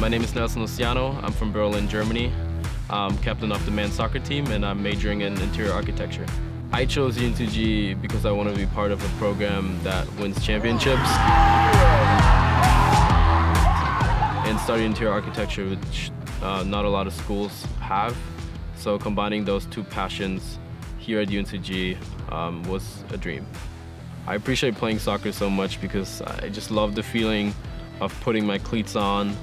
My name is Nelson Oceano. I'm from Berlin, Germany. I'm captain of the men's soccer team, and I'm majoring in interior architecture. I chose UNCG because I want to be part of a program that wins championships and study interior architecture, which not a lot of schools have. So combining those two passions here at UNCG was a dream. I appreciate playing soccer so much because I just love the feeling of putting my cleats on,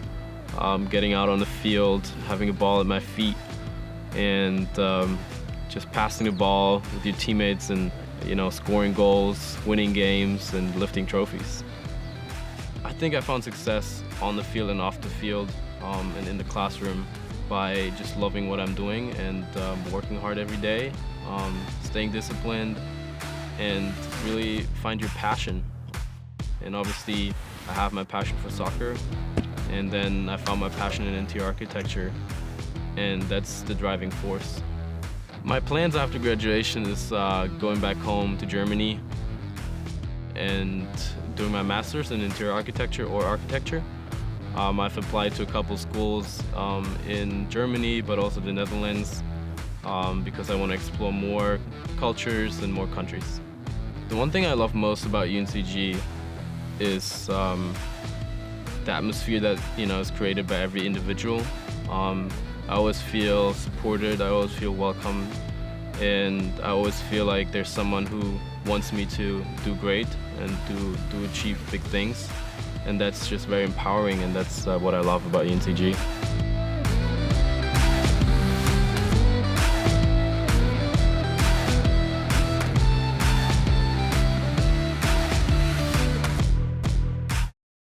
getting out on the field, having a ball at my feet, and just passing the ball with your teammates and, scoring goals, winning games, and lifting trophies. I think I found success on the field and off the field and in the classroom by just loving what I'm doing and working hard every day, staying disciplined, and really find your passion. And obviously, I have my passion for soccer, and then I found my passion in interior architecture, and that's the driving force. My plans after graduation is going back home to Germany and doing my master's in interior architecture or architecture. I've applied to a couple schools in Germany, but also the Netherlands, because I want to explore more cultures and more countries. The one thing I love most about UNCG is the atmosphere that is created by every individual. I always feel supported, I always feel welcome, and I always feel like there's someone who wants me to do great and to achieve big things. And that's just very empowering, and that's what I love about UNCG.